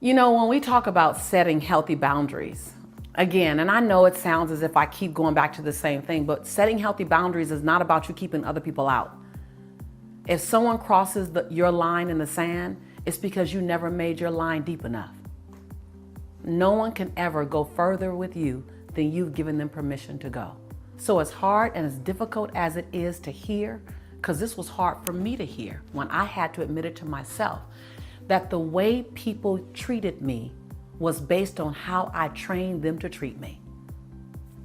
You know, when we talk about setting healthy boundaries, again, and I know it sounds as if I keep going back to the same thing, but setting healthy boundaries is not about you keeping other people out. If someone crosses your line in the sand, it's because you never made your line deep enough. No one can ever go further with you than you've given them permission to go. So as hard and as difficult as it is to hear, because this was hard for me to hear when I had to admit it to myself, that the way people treated me was based on how I trained them to treat me.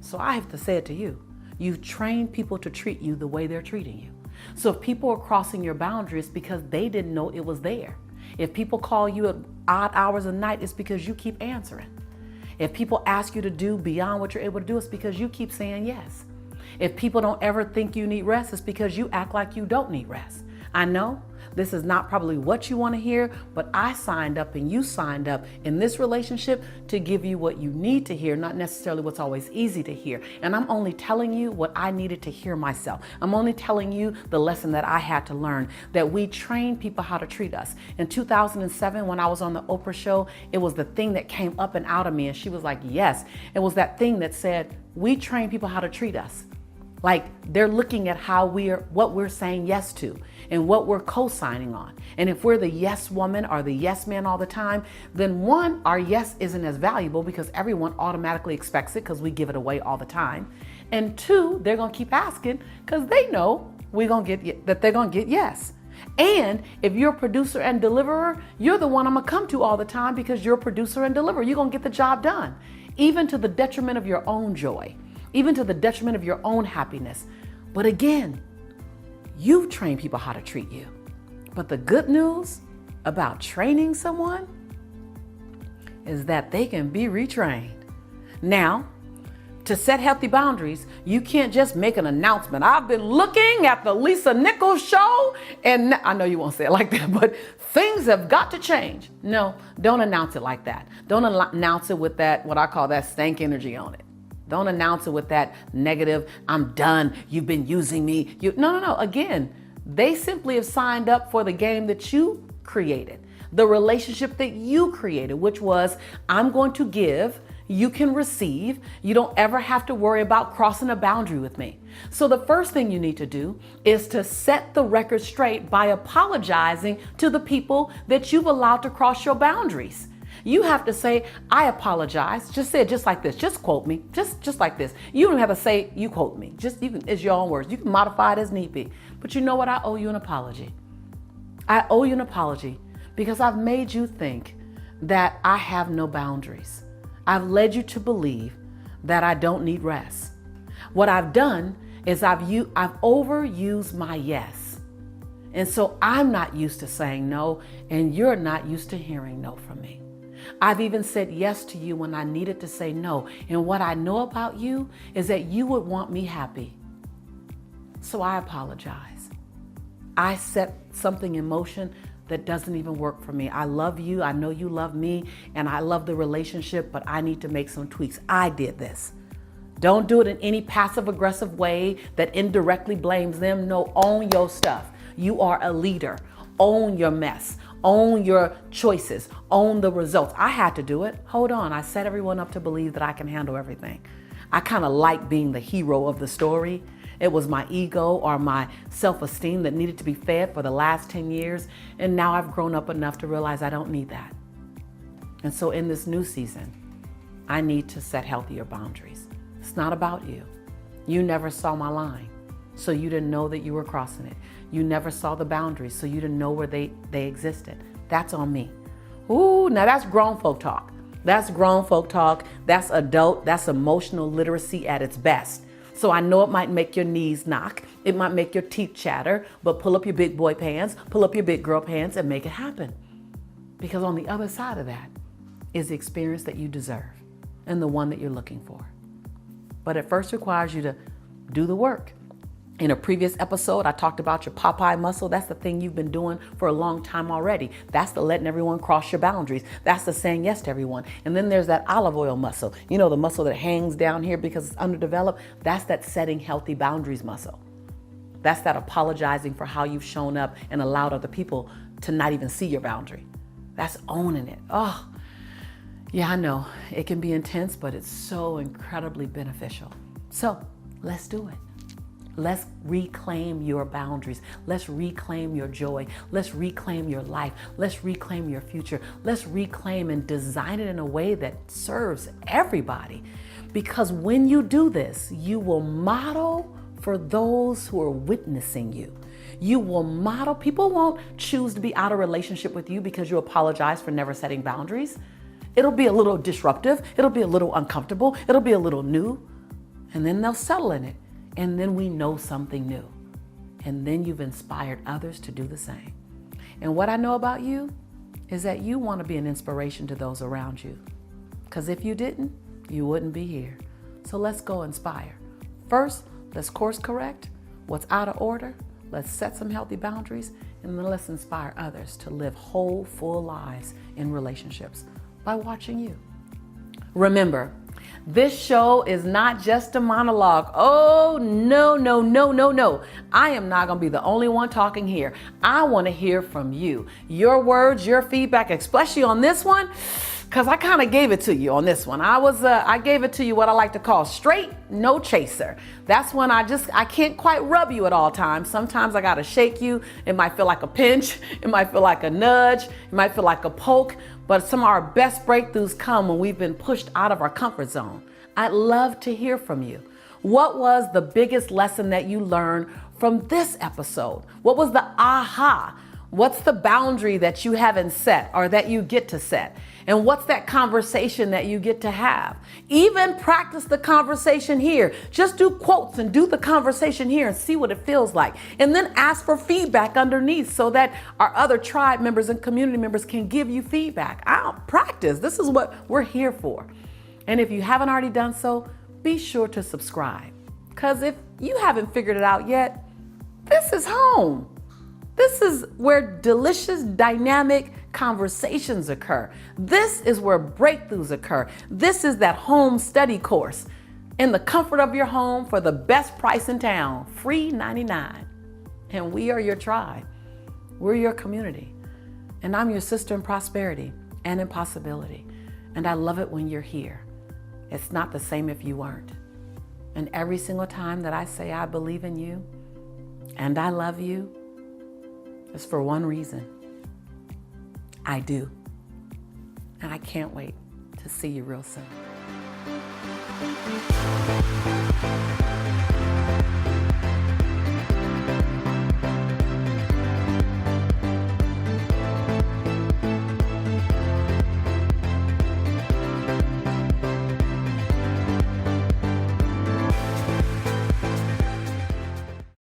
So I have to say it to you. You've trained people to treat you the way they're treating you. So if people are crossing your boundaries because they didn't know it was there. If people call you at odd hours of night, it's because you keep answering. If people ask you to do beyond what you're able to do, it's because you keep saying yes. If people don't ever think you need rest, it's because you act like you don't need rest. I know this is not probably what you want to hear, but I signed up and you signed up in this relationship to give you what you need to hear, not necessarily what's always easy to hear. And I'm only telling you what I needed to hear myself. I'm only telling you the lesson that I had to learn, that we train people how to treat us. In 2007, when I was on the Oprah show, it was the thing that came up and out of me. And she was like, yes, it was that thing that said, we train people how to treat us. Like they're looking at what we're saying yes to and what we're co-signing on. And if we're the yes woman or the yes man all the time, then one, our yes isn't as valuable because everyone automatically expects it because we give it away all the time. And two, they're going to keep asking because they know they're going to get yes. And if you're a producer and deliverer, you're the one I'm going to come to all the time because you're a producer and deliverer. You're going to get the job done, even to the detriment of your own joy. Even to the detriment of your own happiness. But again, you've trained people how to treat you. But the good news about training someone is that they can be retrained. Now, to set healthy boundaries, you can't just make an announcement. I've been looking at the Lisa Nichols show, and I know you won't say it like that, but things have got to change. No, don't announce it like that. Don't announce it with that, what I call that stank energy on it. Don't announce it with that negative, I'm done, you've been using me. No. Again, they simply have signed up for the game that you created, the relationship that you created, which was, I'm going to give, you can receive. You don't ever have to worry about crossing a boundary with me. So the first thing you need to do is to set the record straight by apologizing to the people that you've allowed to cross your boundaries. You have to say, I apologize. Just say it just like this. Just quote me. Just like this. You don't have to say, you quote me. It's your own words. You can modify it as need be. But you know what? I owe you an apology. I owe you an apology because I've made you think that I have no boundaries. I've led you to believe that I don't need rest. What I've done is I've overused my yes. And so I'm not used to saying no, and you're not used to hearing no from me. I've even said yes to you when I needed to say no. And what I know about you is that you would want me happy. So I apologize. I set something in motion that doesn't even work for me. I love you. I know you love me. And I love the relationship, but I need to make some tweaks. I did this. Don't do it in any passive aggressive way that indirectly blames them. No, own your stuff. You are a leader. Own your mess. Own your choices. Own the results. I had to do it. Hold on. I set everyone up to believe that I can handle everything. I kind of like being the hero of the story. It was my ego or my self-esteem that needed to be fed for the last 10 years. And now I've grown up enough to realize I don't need that. And so in this new season, I need to set healthier boundaries. It's not about you. You never saw my line, so you didn't know that you were crossing it. You never saw the boundaries, so you didn't know where they existed. That's on me. Ooh, now that's grown folk talk. That's grown folk talk. That's adult. That's emotional literacy at its best. So I know it might make your knees knock. It might make your teeth chatter, but pull up your big boy pants, pull up your big girl pants and make it happen. Because on the other side of that is the experience that you deserve and the one that you're looking for. But it first requires you to do the work. In a previous episode, I talked about your Popeye muscle. That's the thing you've been doing for a long time already. That's the letting everyone cross your boundaries. That's the saying yes to everyone. And then there's that olive oil muscle. You know, the muscle that hangs down here because it's underdeveloped. That's that setting healthy boundaries muscle. That's that apologizing for how you've shown up and allowed other people to not even see your boundary. That's owning it. Oh, Yeah, I know it can be intense, but it's so incredibly beneficial. So let's do it. Let's reclaim your boundaries. Let's reclaim your joy. Let's reclaim your life. Let's reclaim your future. Let's reclaim and design it in a way that serves everybody. Because when you do this, you will model for those who are witnessing you. You will model. People won't choose to be out of relationship with you because you apologize for never setting boundaries. It'll be a little disruptive. It'll be a little uncomfortable. It'll be a little new. And then they'll settle in it. And then we know something new. And then you've inspired others to do the same. And what I know about you is that you want to be an inspiration to those around you. Because if you didn't, you wouldn't be here. So let's go inspire. First, let's course correct what's out of order. Let's set some healthy boundaries. And then let's inspire others to live whole, full lives in relationships by watching you. Remember, this show is not just a monologue. Oh, no, no, no, no, no. I am not going to be the only one talking here. I want to hear from you. Your words, your feedback, especially on this one, because I kind of gave it to you on this one. I gave it to you what I like to call straight, no chaser. That's when I can't quite rub you at all times. Sometimes I got to shake you. It might feel like a pinch. It might feel like a nudge. It might feel like a poke. But some of our best breakthroughs come when we've been pushed out of our comfort zone. I'd love to hear from you. What was the biggest lesson that you learned from this episode? What was the aha? What's the boundary that you haven't set or that you get to set? And what's that conversation that you get to have? Even practice the conversation here. Just do quotes and do the conversation here and see what it feels like. And then ask for feedback underneath so that our other tribe members and community members can give you feedback. Practice. This is what we're here for. And if you haven't already done so, be sure to subscribe. Because if you haven't figured it out yet, this is home. This is where delicious, dynamic conversations occur. This is where breakthroughs occur. This is that home study course in the comfort of your home for the best price in town, free 99. And we are your tribe. We're your community. And I'm your sister in prosperity and in possibility. And I love it when you're here. It's not the same if you weren't. And every single time that I say I believe in you and I love you, it's for one reason. I do. And I can't wait to see you real soon.